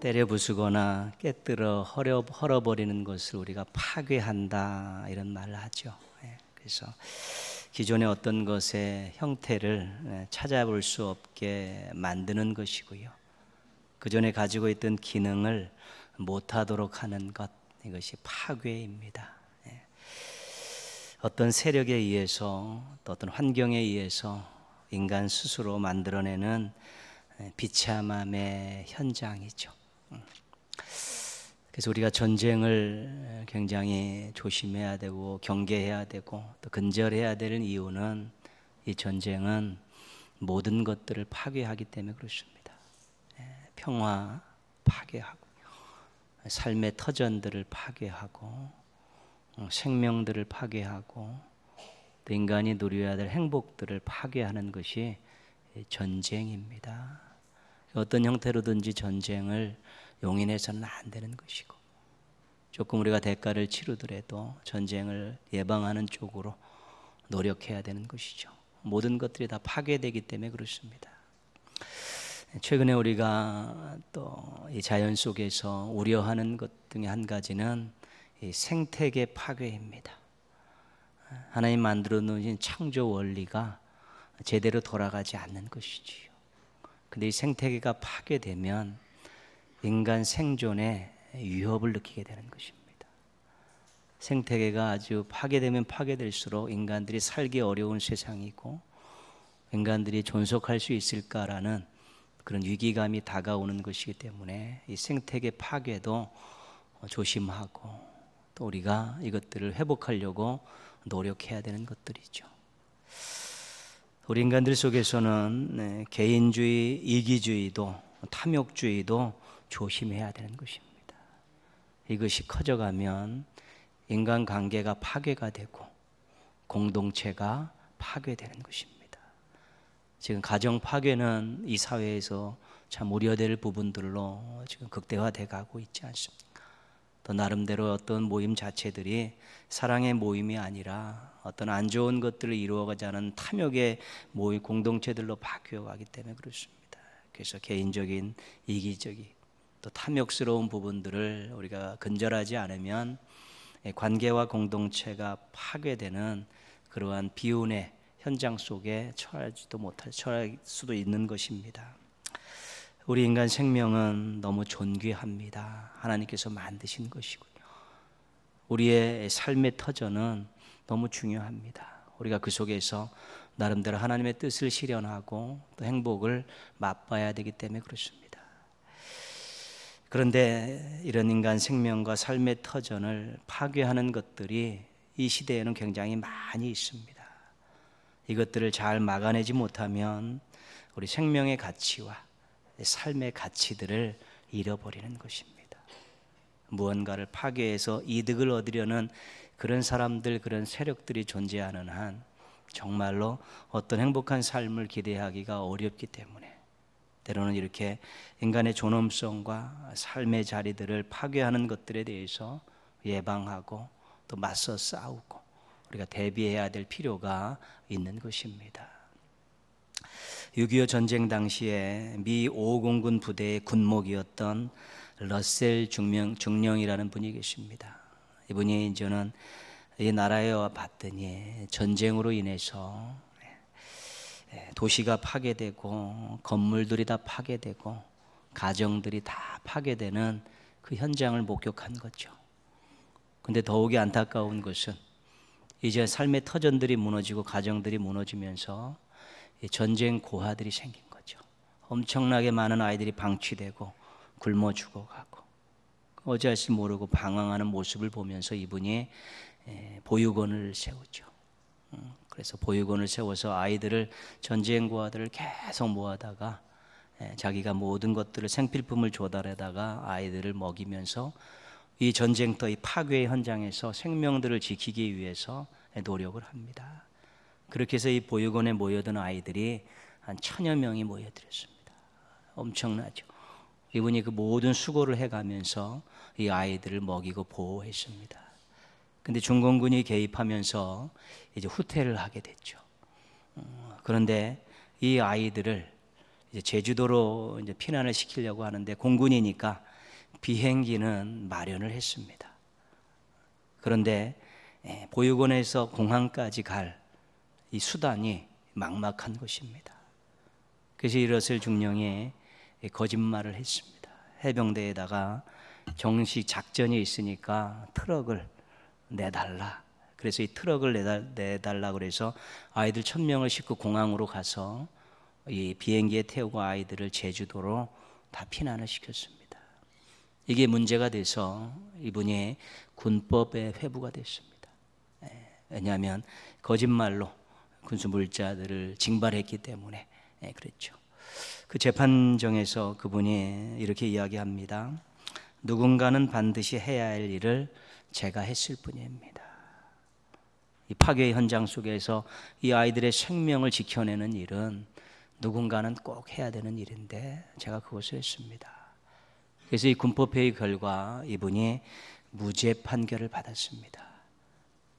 때려 부수거나 깨뜨려 헐어버리는 것을 우리가 파괴한다 이런 말을 하죠. 그래서 기존의 어떤 것의 형태를 찾아볼 수 없게 만드는 것이고요. 그전에 가지고 있던 기능을 못하도록 하는 것, 이것이 파괴입니다. 어떤 세력에 의해서 또 어떤 환경에 의해서 인간 스스로 만들어내는 비참함의 현장이죠. 그래서 우리가 전쟁을 굉장히 조심해야 되고 경계해야 되고 또 근절해야 되는 이유는 이 전쟁은 모든 것들을 파괴하기 때문에 그렇습니다. 평화 파괴하고 삶의 터전들을 파괴하고 생명들을 파괴하고 또 인간이 누려야 될 행복들을 파괴하는 것이 전쟁입니다. 어떤 형태로든지 전쟁을 용인해서는 안 되는 것이고, 조금 우리가 대가를 치르더라도 전쟁을 예방하는 쪽으로 노력해야 되는 것이죠. 모든 것들이 다 파괴되기 때문에 그렇습니다. 최근에 우리가 또 이 자연 속에서 우려하는 것 중에 한 가지는 이 생태계 파괴입니다. 하나님 만들어 놓으신 창조 원리가 제대로 돌아가지 않는 것이지요. 근데 이 생태계가 파괴되면 인간 생존에 위협을 느끼게 되는 것입니다. 생태계가 아주 파괴되면 파괴될수록 인간들이 살기 어려운 세상이고 인간들이 존속할 수 있을까라는 그런 위기감이 다가오는 것이기 때문에 이 생태계 파괴도 조심하고 또 우리가 이것들을 회복하려고 노력해야 되는 것들이죠. 우리 인간들 속에서는 개인주의, 이기주의도 탐욕주의도 조심해야 되는 것입니다. 이것이 커져가면 인간관계가 파괴가 되고 공동체가 파괴되는 것입니다. 지금 가정 파괴는 이 사회에서 참 우려될 부분들로 지금 극대화돼 가고 있지 않습니까? 또 나름대로 어떤 모임 자체들이 사랑의 모임이 아니라 어떤 안 좋은 것들을 이루어가자는 탐욕의 모임 공동체들로 바뀌어가기 때문에 그렇습니다. 그래서 개인적인 이기적인 또 탐욕스러운 부분들을 우리가 근절하지 않으면 관계와 공동체가 파괴되는 그러한 비운의 현장 속에 처할 수도 있는 것입니다. 우리 인간 생명은 너무 존귀합니다. 하나님께서 만드신 것이고요. 우리의 삶의 터전은 너무 중요합니다. 우리가 그 속에서 나름대로 하나님의 뜻을 실현하고 또 행복을 맛봐야 되기 때문에 그렇습니다. 그런데 이런 인간 생명과 삶의 터전을 파괴하는 것들이 이 시대에는 굉장히 많이 있습니다. 이것들을 잘 막아내지 못하면 우리 생명의 가치와 삶의 가치들을 잃어버리는 것입니다. 무언가를 파괴해서 이득을 얻으려는 그런 사람들, 그런 세력들이 존재하는 한 정말로 어떤 행복한 삶을 기대하기가 어렵기 때문에 때로는 이렇게 인간의 존엄성과 삶의 자리들을 파괴하는 것들에 대해서 예방하고 또 맞서 싸우고 우리가 대비해야 될 필요가 있는 것입니다. 6.25 전쟁 당시에 미 5공군 부대의 군목이었던 러셀 중령이라는 분이 계십니다. 이분이 저는 이 나라에 와 봤더니 전쟁으로 인해서 도시가 파괴되고 건물들이 다 파괴되고 가정들이 다 파괴되는 그 현장을 목격한 거죠. 근데 더욱이 안타까운 것은 이제 삶의 터전들이 무너지고 가정들이 무너지면서 전쟁 고아들이 생긴 거죠. 엄청나게 많은 아이들이 방치되고 굶어 죽어가고 어찌할지 모르고 방황하는 모습을 보면서 이분이 보육원을 세우죠. 그래서 보육원을 세워서 아이들을 전쟁 고아들을 계속 모아다가 자기가 모든 것들을 생필품을 조달하다가 아이들을 먹이면서 이 전쟁터 이 파괴의 현장에서 생명들을 지키기 위해서 노력을 합니다. 그렇게 해서 이 보육원에 모여든 아이들이 한 1000여 명이 모여들었습니다. 엄청나죠. 이분이 그 모든 수고를 해가면서 이 아이들을 먹이고 보호했습니다. 근데 중공군이 개입하면서 이제 후퇴를 하게 됐죠. 그런데 이 아이들을 이제 제주도로 이제 피난을 시키려고 하는데 공군이니까 비행기는 마련을 했습니다. 그런데 보육원에서 공항까지 갈 이 수단이 막막한 것입니다. 그래서 이것을 중령이 거짓말을 했습니다. 해병대에다가 정식 작전이 있으니까 트럭을 내달라. 그래서 이 트럭을 내달라 그래서 아이들 1000명을 싣고 공항으로 가서 이 비행기에 태우고 아이들을 제주도로 다 피난을 시켰습니다. 이게 문제가 돼서 이분이 군법에 회부가 됐습니다. 왜냐하면 거짓말로 군수 물자들을 징발했기 때문에 그랬죠. 그 재판정에서 그분이 이렇게 이야기합니다. 누군가는 반드시 해야 할 일을 제가 했을 뿐입니다. 이 파괴 현장 속에서 이 아이들의 생명을 지켜내는 일은 누군가는 꼭 해야 되는 일인데 제가 그것을 했습니다. 그래서 이 군법회의 결과 이분이 무죄 판결을 받았습니다.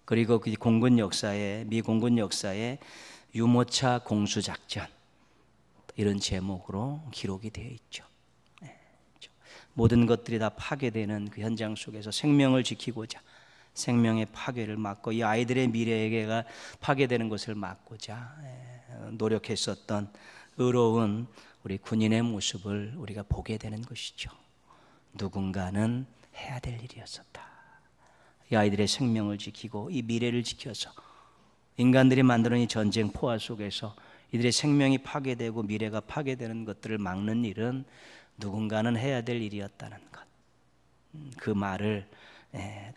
그리고 그 공군 역사에, 미 공군 역사에 유모차 공수작전 이런 제목으로 기록이 되어 있죠. 모든 것들이 다 파괴되는 그 현장 속에서 생명을 지키고자, 생명의 파괴를 막고 이 아이들의 미래가 파괴되는 것을 막고자 노력했었던 의로운 우리 군인의 모습을 우리가 보게 되는 것이죠. 누군가는 해야 될 일이었었다. 이 아이들의 생명을 지키고 이 미래를 지켜서 인간들이 만드는 이 전쟁 포화 속에서 이들의 생명이 파괴되고 미래가 파괴되는 것들을 막는 일은 누군가는 해야 될 일이었다는 것. 그 말을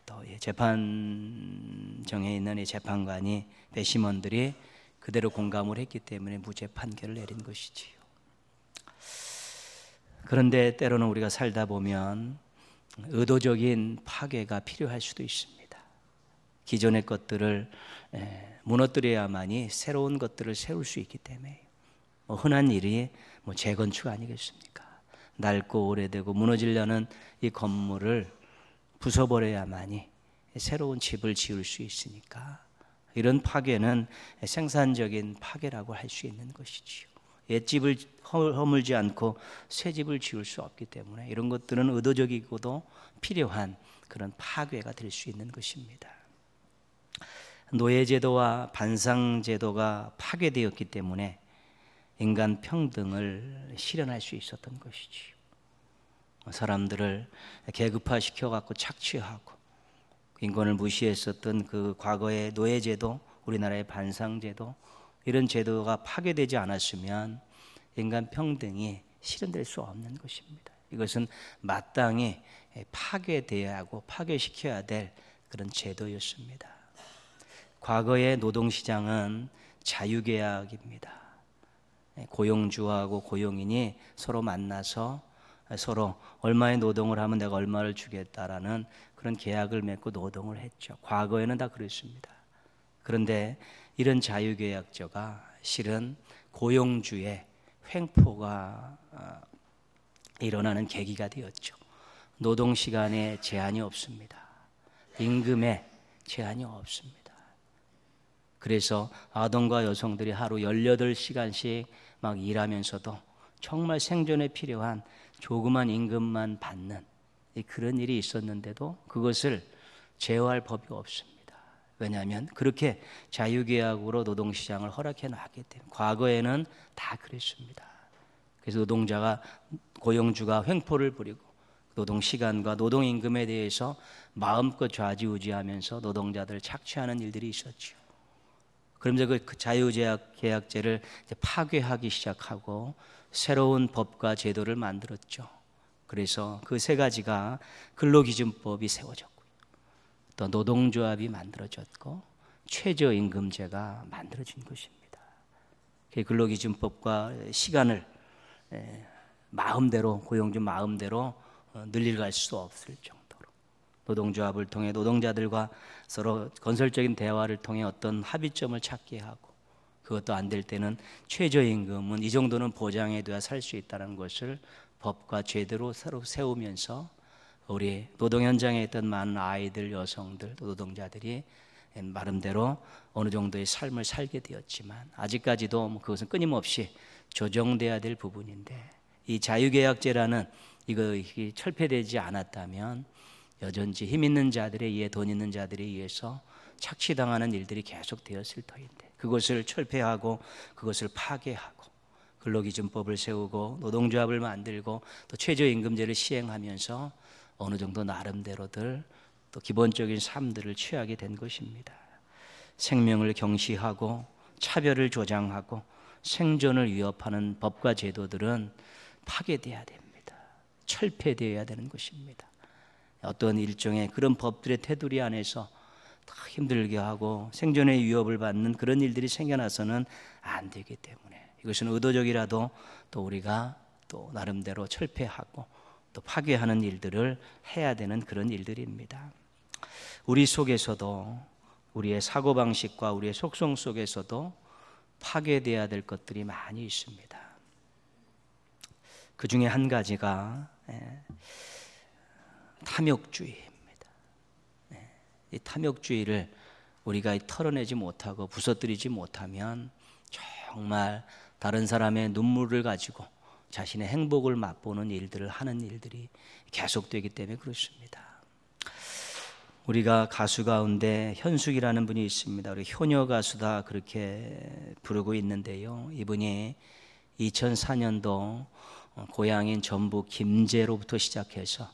또 재판정에 있는 이 재판관이 배심원들이 그대로 공감을 했기 때문에 무죄 판결을 내린 것이지요. 그런데 때로는 우리가 살다 보면 의도적인 파괴가 필요할 수도 있습니다. 기존의 것들을 무너뜨려야만이 새로운 것들을 세울 수 있기 때문에 흔한 일이 재건축 아니겠습니까? 낡고 오래되고 무너지려는 이 건물을 부숴버려야만이 새로운 집을 지을 수 있으니까 이런 파괴는 생산적인 파괴라고 할 수 있는 것이지요. 옛집을 허물지 않고 새 집을 지을 수 없기 때문에 이런 것들은 의도적이고도 필요한 그런 파괴가 될 수 있는 것입니다. 노예제도와 반상제도가 파괴되었기 때문에 인간 평등을 실현할 수 있었던 것이지요. 사람들을 계급화시켜갖고 착취하고 인권을 무시했었던 그 과거의 노예제도, 우리나라의 반상제도 이런 제도가 파괴되지 않았으면 인간 평등이 실현될 수 없는 것입니다. 이것은 마땅히 파괴되어야 하고 파괴시켜야 될 그런 제도였습니다. 과거의 노동시장은 자유계약입니다. 고용주하고 고용인이 서로 만나서 서로 얼마의 노동을 하면 내가 얼마를 주겠다라는 그런 계약을 맺고 노동을 했죠. 과거에는 다 그랬습니다. 그런데 이런 자유계약제가 실은 고용주의 횡포가 일어나는 계기가 되었죠. 노동시간에 제한이 없습니다. 임금에 제한이 없습니다. 그래서 아동과 여성들이 하루 18시간씩 막 일하면서도 정말 생존에 필요한 조그만 임금만 받는 그런 일이 있었는데도 그것을 제어할 법이 없습니다. 왜냐하면 그렇게 자유계약으로 노동시장을 허락해 놨기 때문에 과거에는 다 그랬습니다. 그래서 노동자가 고용주가 횡포를 부리고 노동시간과 노동임금에 대해서 마음껏 좌지우지하면서 노동자들을 착취하는 일들이 있었죠. 그러면서 그 자유계약제를 파괴하기 시작하고 새로운 법과 제도를 만들었죠. 그래서 그 세 가지가 근로기준법이 세워졌고요. 또 노동조합이 만들어졌고 최저임금제가 만들어진 것입니다. 근로기준법과 시간을 마음대로 고용주 마음대로 늘려갈 수 없을 정도로 노동조합을 통해 노동자들과 서로 건설적인 대화를 통해 어떤 합의점을 찾게 하고 그것도 안 될 때는 최저임금은 이 정도는 보장해 둬야 살 수 있다는 것을 법과 제대로 서로 세우면서 우리 노동 현장에 있던 많은 아이들, 여성들, 노동자들이 나름대로 어느 정도의 삶을 살게 되었지만 아직까지도 그것은 끊임없이 조정돼야 될 부분인데 이 자유계약제라는 이게 철폐되지 않았다면 여전히 힘 있는 자들에 의해, 돈 있는 자들에 의해서 착취당하는 일들이 계속 되었을 터인데, 그것을 철폐하고 그것을 파괴하고 근로기준법을 세우고 노동조합을 만들고 또 최저임금제를 시행하면서 어느 정도 나름대로들 또 기본적인 삶들을 취하게 된 것입니다. 생명을 경시하고 차별을 조장하고 생존을 위협하는 법과 제도들은 파괴되어야 됩니다. 철폐되어야 되는 것입니다. 어떤 일종의 그런 법들의 테두리 안에서 다 힘들게 하고 생존의 위협을 받는 그런 일들이 생겨나서는 안 되기 때문에 이것은 의도적이라도 또 우리가 또 나름대로 철폐하고 또 파괴하는 일들을 해야 되는 그런 일들입니다. 우리 속에서도, 우리의 사고방식과 우리의 속성 속에서도 파괴되어야 될 것들이 많이 있습니다. 그 중에 한 가지가 탐욕주의입니다. 이 탐욕주의를 우리가 털어내지 못하고 부서뜨리지 못하면 정말 다른 사람의 눈물을 가지고 자신의 행복을 맛보는 일들을 하는 일들이 계속되기 때문에 그렇습니다. 우리가 가수 가운데 현숙이라는 분이 있습니다. 우리 효녀 가수다 그렇게 부르고 있는데요. 이분이 2004년도 고향인 전북 김제로부터 시작해서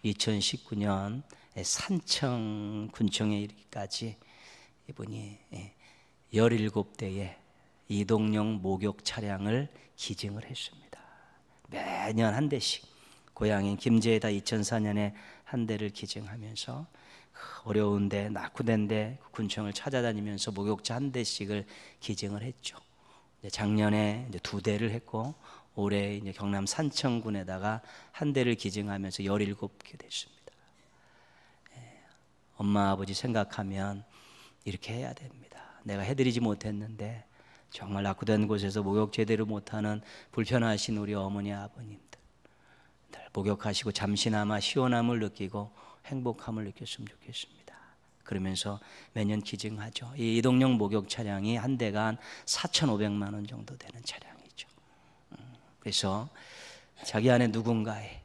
2019년 산청 군청에 이르기까지 이분이 17대의 이동용 목욕 차량을 기증을 했습니다. 매년 한 대씩 고향인 김제에다 2004년에 한 대를 기증하면서 어려운데 낙후된데 군청을 찾아다니면서 목욕차 한 대씩을 기증을 했죠. 작년에 이제 2대를 했고 올해 이제 경남 산청군에다가 한 대를 기증하면서 17개 됐습니다. 엄마 아버지 생각하면 이렇게 해야 됩니다. 내가 해드리지 못했는데 정말 낙후된 곳에서 목욕 제대로 못하는 불편하신 우리 어머니 아버님들 목욕하시고 잠시나마 시원함을 느끼고 행복함을 느꼈으면 좋겠습니다. 그러면서 매년 기증하죠. 이 이동용 목욕 차량이 한 대가 한 4,500만 원 정도 되는 차량이죠. 그래서 자기 안에 누군가에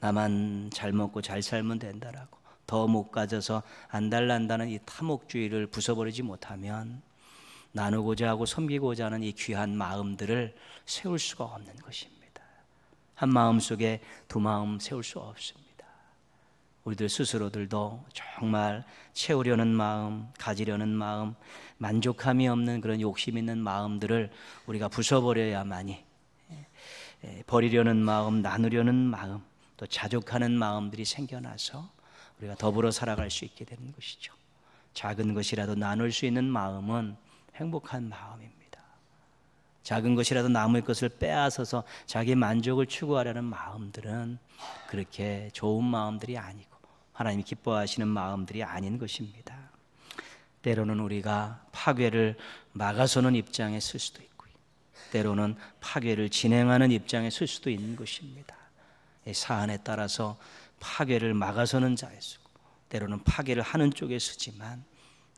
나만 잘 먹고 잘 살면 된다라고 더 못 가져서 안달난다는 이 탐욕주의를 부숴버리지 못하면 나누고자 하고 섬기고자 하는 이 귀한 마음들을 세울 수가 없는 것입니다. 한 마음 속에 두 마음 세울 수 없습니다. 우리들 스스로들도 정말 채우려는 마음, 가지려는 마음, 만족함이 없는 그런 욕심 있는 마음들을 우리가 부숴버려야만이 버리려는 마음, 나누려는 마음, 또 자족하는 마음들이 생겨나서 우리가 더불어 살아갈 수 있게 되는 것이죠. 작은 것이라도 나눌 수 있는 마음은 행복한 마음입니다. 작은 것이라도 남의 것을 빼앗아서 자기 만족을 추구하려는 마음들은 그렇게 좋은 마음들이 아니고 하나님이 기뻐하시는 마음들이 아닌 것입니다. 때로는 우리가 파괴를 막아서는 입장에 설 수도 있고 때로는 파괴를 진행하는 입장에 설 수도 있는 것입니다. 사안에 따라서 파괴를 막아서는 자에 서고 때로는 파괴를 하는 쪽에 서지만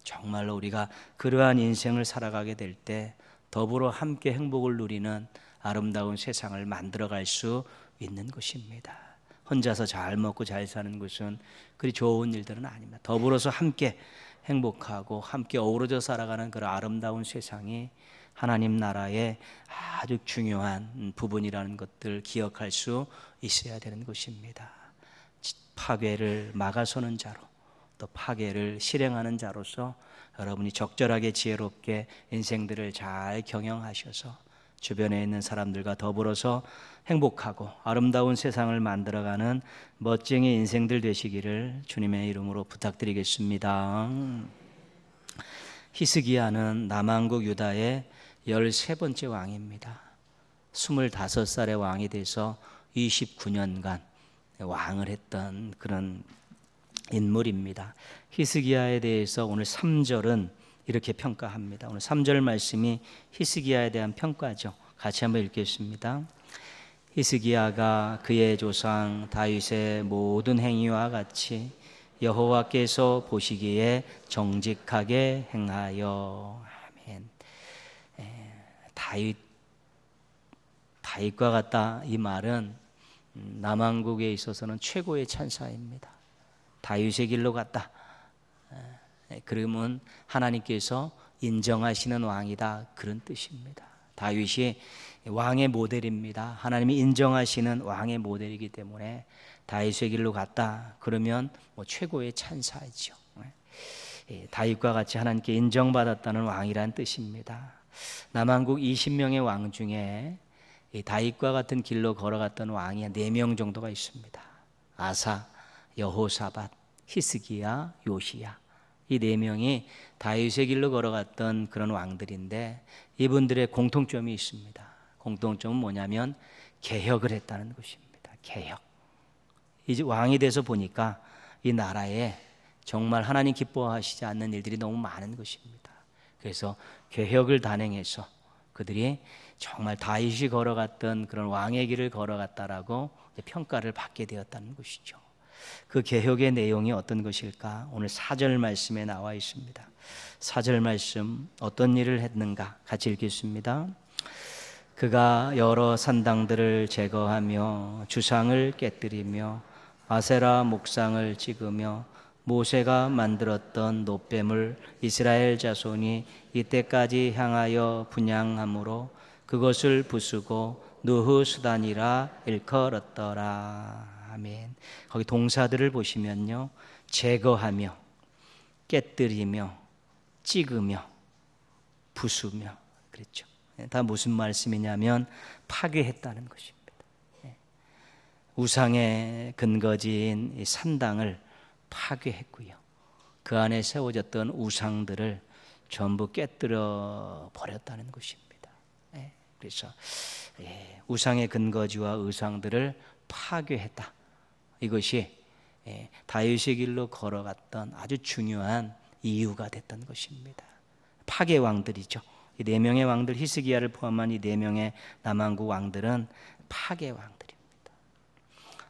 정말로 우리가 그러한 인생을 살아가게 될 때 더불어 함께 행복을 누리는 아름다운 세상을 만들어갈 수 있는 것입니다. 혼자서 잘 먹고 잘 사는 것은 그리 좋은 일들은 아닙니다. 더불어서 함께 행복하고 함께 어우러져 살아가는 그런 아름다운 세상이 하나님 나라의 아주 중요한 부분이라는 것들 기억할 수 있어야 되는 것입니다. 파괴를 막아서는 자로 또 파괴를 실행하는 자로서 여러분이 적절하게 지혜롭게 인생들을 잘 경영하셔서 주변에 있는 사람들과 더불어서 행복하고 아름다운 세상을 만들어가는 멋쟁이 인생들 되시기를 주님의 이름으로 부탁드리겠습니다. 히스기야는 남왕국 유다의 13번째 왕입니다. 25살의 왕이 돼서 29년간 왕을 했던 그런 인물입니다. 히스기야에 대해서 오늘 3절은 이렇게 평가합니다. 오늘 3절 말씀이 히스기야에 대한 평가죠. 같이 한번 읽겠습니다. 히스기야가 그의 조상 다윗의 모든 행위와 같이 여호와께서 보시기에 정직하게 행하여. 아멘. 다윗과 같다 이 말은 남왕국에 있어서는 최고의 찬사입니다. 다윗의 길로 갔다. 그러면 하나님께서 인정하시는 왕이다, 그런 뜻입니다. 다윗이 왕의 모델입니다. 하나님이 인정하시는 왕의 모델이기 때문에 다윗의 길로 갔다 그러면 최고의 찬사이죠. 다윗과 같이 하나님께 인정받았다는 왕이란 뜻입니다. 남왕국 20명의 왕 중에 다윗과 같은 길로 걸어갔던 왕이 4명 정도가 있습니다. 아사, 여호사밧, 히스기야, 요시야. 이 4명이 다윗의 길로 걸어갔던 그런 왕들인데, 이분들의 공통점이 있습니다. 공통점은 뭐냐면 개혁을 했다는 것입니다. 개혁. 이제 왕이 돼서 보니까 이 나라에 정말 하나님 기뻐하시지 않는 일들이 너무 많은 것입니다. 그래서 개혁을 단행해서 그들이 정말 다윗이 걸어갔던 그런 왕의 길을 걸어갔다라고 평가를 받게 되었다는 것이죠. 그 개혁의 내용이 어떤 것일까? 오늘 4절 말씀에 나와 있습니다. 4절 말씀, 어떤 일을 했는가? 같이 읽겠습니다. 그가 여러 산당들을 제거하며 주상을 깨뜨리며 아세라 목상을 찍으며 모세가 만들었던 놋뱀을 이스라엘 자손이 이때까지 향하여 분향함으로 그것을 부수고 느흐수단이라 일컬었더라. 아멘. 거기 동사들을 보시면요, 제거하며, 깨뜨리며, 찍으며, 부수며, 그랬죠. 다 무슨 말씀이냐면 파괴했다는 것입니다. 우상의 근거지인 이 산당을 파괴했고요, 그 안에 세워졌던 우상들을 전부 깨뜨려 버렸다는 것입니다. 그래서 우상의 근거지와 우상들을 파괴했다. 이것이 다윗의 길로 걸어갔던 아주 중요한 이유가 됐던 것입니다. 파괴 왕들이죠. 이 4명의 왕들, 히스기야를 포함한 이 4명의 남왕국 왕들은 파괴 왕들입니다.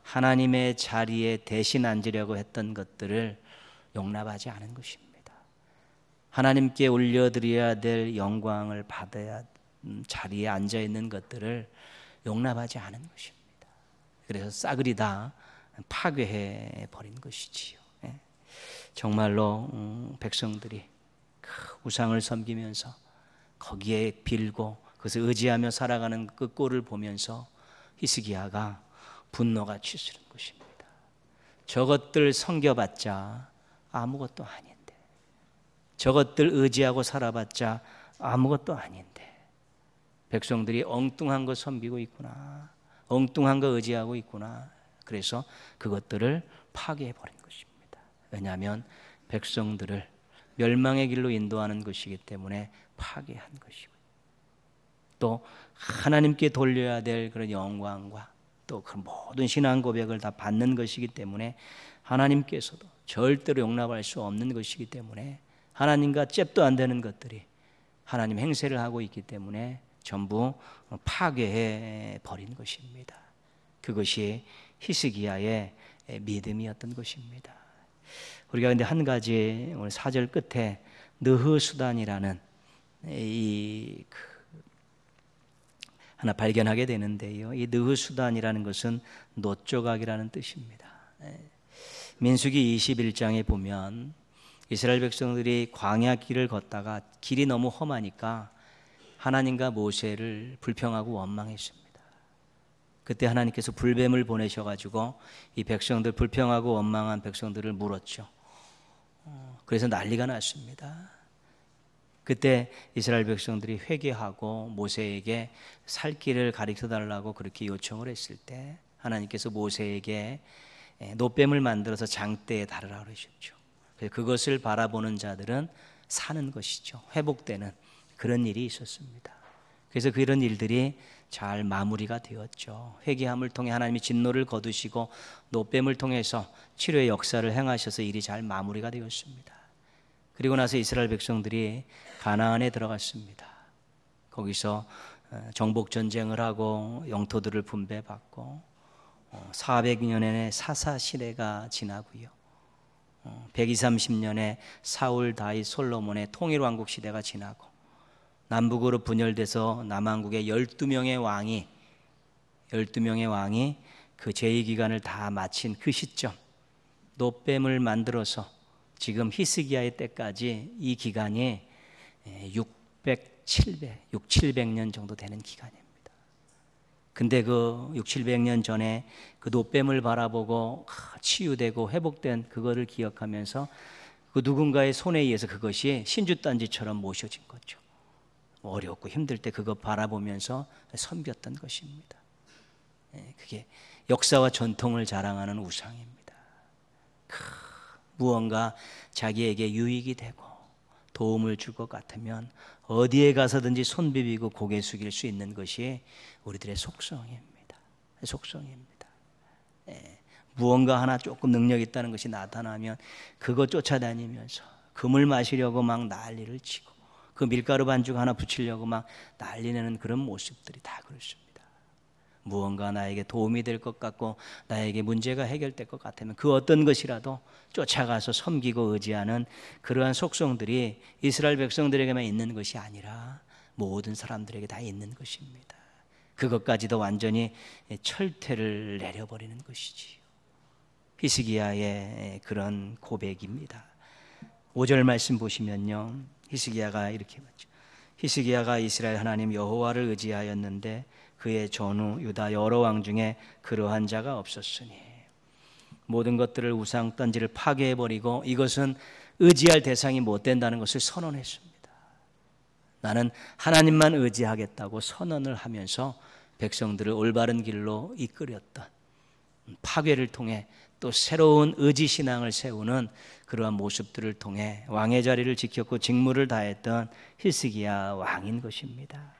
하나님의 자리에 대신 앉으려고 했던 것들을 용납하지 않은 것입니다. 하나님께 올려드려야 될 영광을 받아야 자리에 앉아있는 것들을 용납하지 않은 것입니다. 그래서 싸그리 다 파괴해 버린 것이지요. 정말로 백성들이 그 우상을 섬기면서 거기에 빌고 그것을 의지하며 살아가는 그 꼴을 보면서 히스기야가 분노가 치솟는 것입니다. 저것들 섬겨봤자 아무것도 아닌데, 저것들 의지하고 살아봤자 아무것도 아닌데, 백성들이 엉뚱한 거 섬기고 있구나, 엉뚱한 거 의지하고 있구나. 그래서 그것들을 파괴해버린 것입니다. 왜냐하면 백성들을 멸망의 길로 인도하는 것이기 때문에 파괴한 것이고, 또 하나님께 돌려야 될 그런 영광과 또 그 모든 신앙 고백을 다 받는 것이기 때문에 하나님께서도 절대로 용납할 수 없는 것이기 때문에 하나님과 잽도 안 되는 것들이 하나님 행세를 하고 있기 때문에 전부 파괴해 버린 것입니다. 그것이 히스기야의 믿음이었던 것입니다. 우리가 근데 한 가지 오늘 4절 끝에 느흐수단이라는 하나 발견하게 되는데요, 이 느흐수단이라는 것은 놋조각이라는 뜻입니다. 민수기 21장에 보면 이스라엘 백성들이 광야 길을 걷다가 길이 너무 험하니까 하나님과 모세를 불평하고 원망했습니다. 그때 하나님께서 불뱀을 보내셔가지고 이 백성들, 불평하고 원망한 백성들을 물었죠. 그래서 난리가 났습니다. 그때 이스라엘 백성들이 회개하고 모세에게 살 길을 가르쳐 달라고 그렇게 요청을 했을 때 하나님께서 모세에게 놋뱀을 만들어서 장대에 달으라 그러셨죠. 그것을 바라보는 자들은 사는 것이죠. 회복되는 그런 일이 있었습니다. 그래서 그런 일들이 잘 마무리가 되었죠. 회개함을 통해 하나님이 진노를 거두시고 놋뱀을 통해서 치료의 역사를 행하셔서 일이 잘 마무리가 되었습니다. 그리고 나서 이스라엘 백성들이 가나안에 들어갔습니다. 거기서 정복 전쟁을 하고 영토들을 분배받고 400년의 사사 시대가 지나고요, 120~30년의 사울, 다윗, 솔로몬의 통일왕국 시대가 지나고 남북으로 분열돼서 남왕국의 12명의 왕이 그 제의 기간을 다 마친 그 시점, 노뱀을 만들어서 지금 히스기야의 때까지 이 기간이 700년 정도 되는 기간입니다. 근데 그 700년 전에 그 노뱀을 바라보고 치유되고 회복된 그거를 기억하면서 그 누군가의 손에 의해서 그것이 신주단지처럼 모셔진 거죠. 어렵고 힘들 때 그거 바라보면서 섬겼던 것입니다. 그게 역사와 전통을 자랑하는 우상입니다. 무언가 자기에게 유익이 되고 도움을 줄 것 같으면 어디에 가서든지 손 비비고 고개 숙일 수 있는 것이 우리들의 속성입니다. 속성입니다. 무언가 하나 조금 능력 있다는 것이 나타나면 그거 쫓아다니면서 금을 마시려고 막 난리를 치고 그 밀가루 반죽 하나 붙이려고 막 난리 내는 그런 모습들이 다 그렇습니다. 무언가 나에게 도움이 될 것 같고 나에게 문제가 해결될 것 같으면 그 어떤 것이라도 쫓아가서 섬기고 의지하는 그러한 속성들이 이스라엘 백성들에게만 있는 것이 아니라 모든 사람들에게 다 있는 것입니다. 그것까지도 완전히 철퇴를 내려버리는 것이지요. 히스기야의 그런 고백입니다. 5절 말씀 보시면요, 히스기야가 이렇게 말하죠. 히스기야가 이스라엘 하나님 여호와를 의지하였는데 그의 전후 유다 여러 왕 중에 그러한 자가 없었으니, 모든 것들을 우상 던지를 파괴해버리고 이것은 의지할 대상이 못 된다는 것을 선언했습니다. 나는 하나님만 의지하겠다고 선언을 하면서 백성들을 올바른 길로 이끌었던, 파괴를 통해 또 새로운 의지신앙을 세우는 그러한 모습들을 통해 왕의 자리를 지켰고 직무를 다했던 히스기야 왕인 것입니다.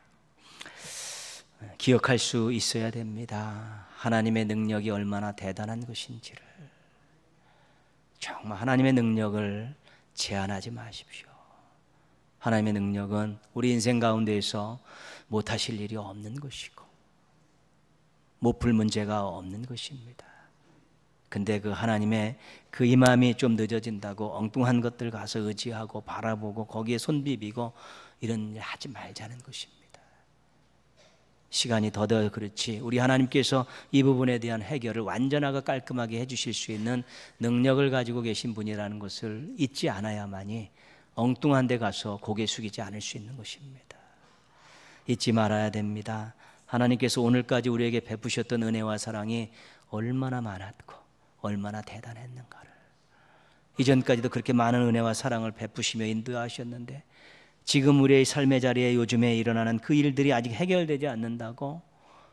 기억할 수 있어야 됩니다. 하나님의 능력이 얼마나 대단한 것인지를. 정말 하나님의 능력을 제한하지 마십시오. 하나님의 능력은 우리 인생 가운데에서 못하실 일이 없는 것이고 못 풀 문제가 없는 것입니다. 근데 그 하나님의 그 임함이 좀 늦어진다고 엉뚱한 것들 가서 의지하고 바라보고 거기에 손 비비고 이런 일 하지 말자는 것입니다. 시간이 더뎌 그렇지 우리 하나님께서 이 부분에 대한 해결을 완전하고 깔끔하게 해주실 수 있는 능력을 가지고 계신 분이라는 것을 잊지 않아야만이 엉뚱한 데 가서 고개 숙이지 않을 수 있는 것입니다. 잊지 말아야 됩니다. 하나님께서 오늘까지 우리에게 베푸셨던 은혜와 사랑이 얼마나 많았고 얼마나 대단했는가를, 이전까지도 그렇게 많은 은혜와 사랑을 베푸시며 인도하셨는데 지금 우리의 삶의 자리에 요즘에 일어나는 그 일들이 아직 해결되지 않는다고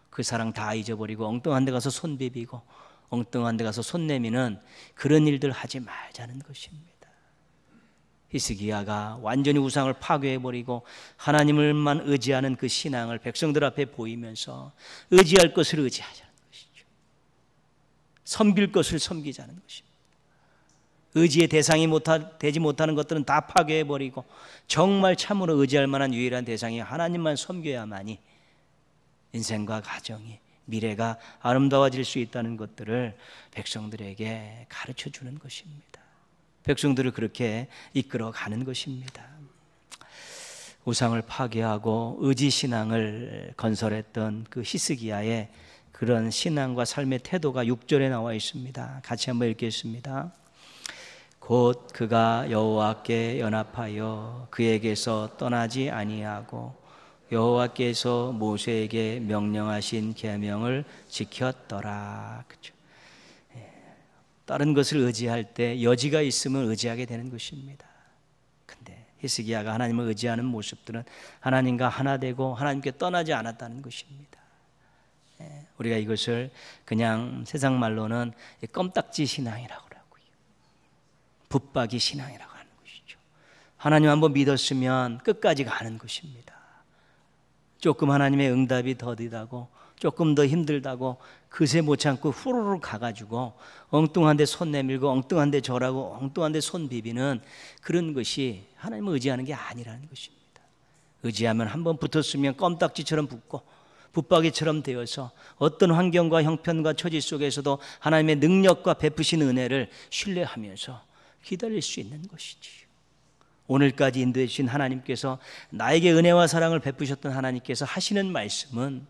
그 사랑 다 잊어버리고 엉뚱한 데 가서 손 비비고 엉뚱한 데 가서 손 내미는 그런 일들 하지 말자는 것입니다. 히스기야가 완전히 우상을 파괴해버리고 하나님을만 의지하는 그 신앙을 백성들 앞에 보이면서 의지할 것을 의지하자는 것이죠. 섬길 것을 섬기자는 것입니다. 의지의 대상이 되지 못하는 것들은 다 파괴해버리고 정말 참으로 의지할 만한 유일한 대상이 하나님만 섬겨야만이 인생과 가정이, 미래가 아름다워질 수 있다는 것들을 백성들에게 가르쳐주는 것입니다. 백성들을 그렇게 이끌어가는 것입니다. 우상을 파괴하고 의지신앙을 건설했던 그 히스기야의 그런 신앙과 삶의 태도가 6절에 나와 있습니다. 같이 한번 읽겠습니다. 곧 그가 여호와께 연합하여 그에게서 떠나지 아니하고 여호와께서 모세에게 명령하신 계명을 지켰더라. 그렇죠? 다른 것을 의지할 때 여지가 있으면 의지하게 되는 것입니다. 근데 히스기야가 하나님을 의지하는 모습들은 하나님과 하나 되고 하나님께 떠나지 않았다는 것입니다. 우리가 이것을 그냥 세상 말로는 껌딱지 신앙이라고 하고요, 붙박이 신앙이라고 하는 것이죠. 하나님 한번 믿었으면 끝까지 가는 것입니다. 조금 하나님의 응답이 더디다고 조금 더 힘들다고 그새 못 참고 후루룩 가가지고 엉뚱한 데 손 내밀고 엉뚱한 데 절하고 엉뚱한 데 손 비비는 그런 것이 하나님을 의지하는 게 아니라는 것입니다. 의지하면 한번 붙었으면 껌딱지처럼 붙고 붙박이처럼 되어서 어떤 환경과 형편과 처지 속에서도 하나님의 능력과 베푸신 은혜를 신뢰하면서 기다릴 수 있는 것이지요. 오늘까지 인도해 주신 하나님께서, 나에게 은혜와 사랑을 베푸셨던 하나님께서 하시는 말씀은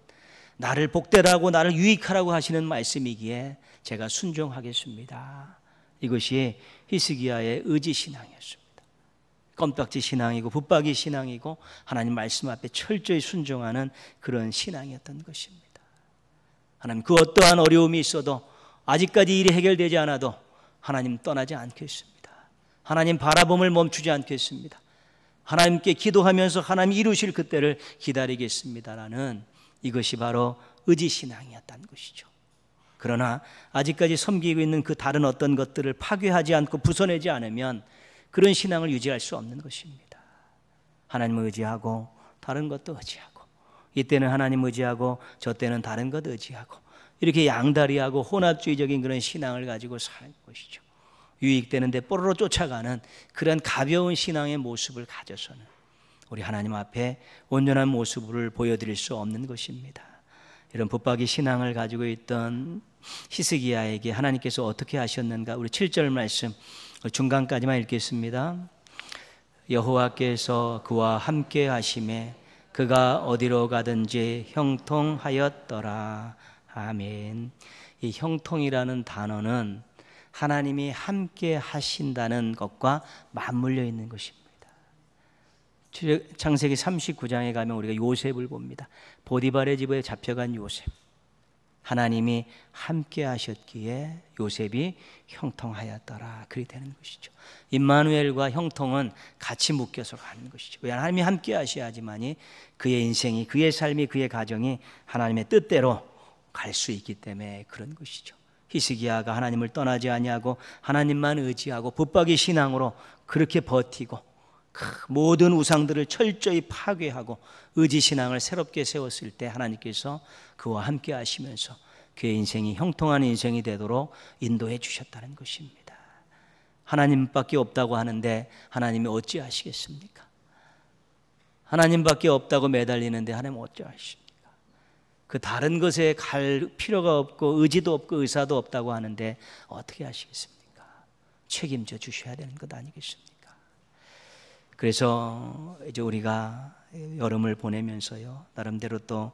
나를 복되라고 나를 유익하라고 하시는 말씀이기에 제가 순종하겠습니다. 이것이 히스기야의 의지 신앙이었습니다. 껌딱지 신앙이고 붙박이 신앙이고 하나님 말씀 앞에 철저히 순종하는 그런 신앙이었던 것입니다. 하나님, 그 어떠한 어려움이 있어도 아직까지 일이 해결되지 않아도 하나님 떠나지 않겠습니다. 하나님 바라봄을 멈추지 않겠습니다. 하나님께 기도하면서 하나님 이루실 그때를 기다리겠습니다라는 이것이 바로 의지신앙이었다는 것이죠. 그러나 아직까지 섬기고 있는 그 다른 어떤 것들을 파괴하지 않고 부숴내지 않으면 그런 신앙을 유지할 수 없는 것입니다. 하나님을 의지하고 다른 것도 의지하고, 이때는 하나님 의지하고 저 때는 다른 것 의지하고, 이렇게 양다리하고 혼합주의적인 그런 신앙을 가지고 사는 것이죠. 유익되는데 뽀로로 쫓아가는 그런 가벼운 신앙의 모습을 가져서는 우리 하나님 앞에 온전한 모습을 보여드릴 수 없는 것입니다. 이런 붙박이 신앙을 가지고 있던 히스기야에게 하나님께서 어떻게 하셨는가? 우리 7절 말씀 중간까지만 읽겠습니다. 여호와께서 그와 함께 하심에 그가 어디로 가든지 형통하였더라. 아멘. 이 형통이라는 단어는 하나님이 함께 하신다는 것과 맞물려 있는 것입니다. 창세기 39장에 가면 우리가 요셉을 봅니다. 보디발의 집에 잡혀간 요셉, 하나님이 함께 하셨기에 요셉이 형통하였더라. 그렇게 되는 것이죠. 임마누엘과 형통은 같이 묶여서 가는 것이죠. 왜? 하나님이 함께 하셔야지만이 그의 인생이, 그의 삶이, 그의 가정이 하나님의 뜻대로 갈 수 있기 때문에 그런 것이죠. 히스기야가 하나님을 떠나지 아니하고 하나님만 의지하고 붙박이 신앙으로 그렇게 버티고 모든 우상들을 철저히 파괴하고 의지신앙을 새롭게 세웠을 때 하나님께서 그와 함께 하시면서 그의 인생이 형통한 인생이 되도록 인도해 주셨다는 것입니다. 하나님밖에 없다고 하는데 하나님이 어찌하시겠습니까? 하나님밖에 없다고 매달리는데 하나님 어찌하십니까? 그 다른 것에 갈 필요가 없고 의지도 없고 의사도 없다고 하는데 어떻게 하시겠습니까? 책임져 주셔야 되는 것 아니겠습니까? 그래서 이제 우리가 여름을 보내면서요, 나름대로 또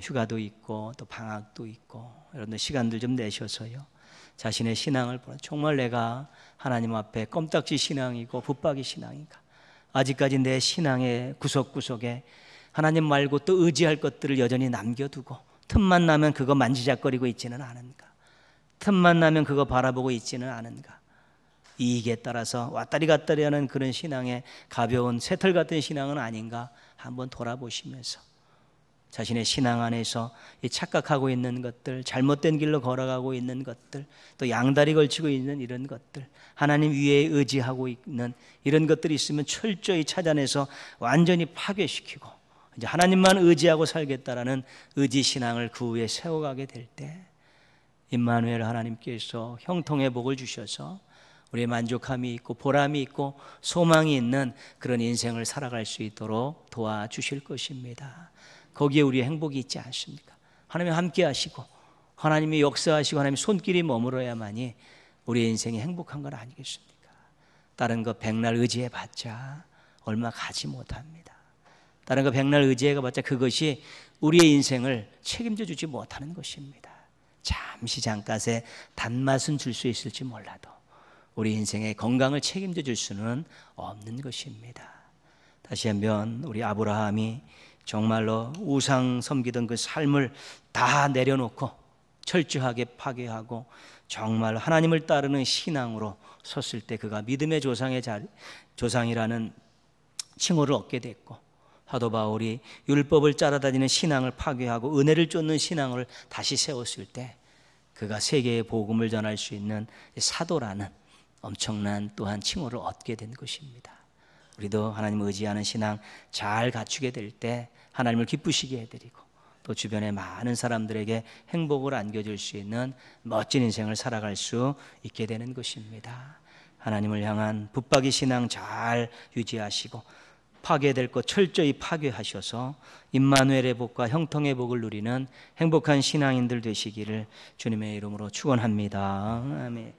휴가도 있고 또 방학도 있고 여러분들 시간들 좀 내셔서요, 자신의 신앙을 보라. 정말 내가 하나님 앞에 껌딱지 신앙이고 붙박이 신앙인가? 아직까지 내 신앙의 구석구석에 하나님 말고 또 의지할 것들을 여전히 남겨두고 틈만 나면 그거 만지작거리고 있지는 않은가? 틈만 나면 그거 바라보고 있지는 않은가? 이익에 따라서 왔다리 갔다리 하는 그런 신앙의 가벼운 새털 같은 신앙은 아닌가 한번 돌아보시면서 자신의 신앙 안에서 착각하고 있는 것들, 잘못된 길로 걸어가고 있는 것들, 또 양다리 걸치고 있는 이런 것들, 하나님 위에 의지하고 있는 이런 것들이 있으면 철저히 찾아내서 완전히 파괴시키고 이제 하나님만 의지하고 살겠다라는 의지신앙을 그 위에 세워가게 될 때 임마누엘 하나님께서 형통의 복을 주셔서 우리의 만족함이 있고 보람이 있고 소망이 있는 그런 인생을 살아갈 수 있도록 도와주실 것입니다. 거기에 우리의 행복이 있지 않습니까? 하나님이 함께 하시고 하나님이 역사하시고 하나님의 손길이 머물러야만이 우리의 인생이 행복한 건 아니겠습니까? 다른 거 백날 의지해봤자 얼마 가지 못합니다. 다른 거 백날 의지해봤자 그것이 우리의 인생을 책임져 주지 못하는 것입니다. 잠시 잠깐의 단맛은 줄 수 있을지 몰라도 우리 인생의 건강을 책임져 줄 수는 없는 것입니다. 다시 한번 우리 아브라함이 정말로 우상 섬기던 그 삶을 다 내려놓고 철저하게 파괴하고 정말 하나님을 따르는 신앙으로 섰을 때 그가 믿음의 조상이라는 칭호를 얻게 됐고, 사도 바울이 율법을 따라다니는 신앙을 파괴하고 은혜를 쫓는 신앙을 다시 세웠을 때 그가 세계의 복음을 전할 수 있는 사도라는 엄청난 또한 칭호를 얻게 된 것입니다. 우리도 하나님을 의지하는 신앙 잘 갖추게 될 때 하나님을 기쁘시게 해드리고 또 주변의 많은 사람들에게 행복을 안겨줄 수 있는 멋진 인생을 살아갈 수 있게 되는 것입니다. 하나님을 향한 붙박이 신앙 잘 유지하시고 파괴될 것 철저히 파괴하셔서 임마누엘의 복과 형통의 복을 누리는 행복한 신앙인들 되시기를 주님의 이름으로 축원합니다. 아멘.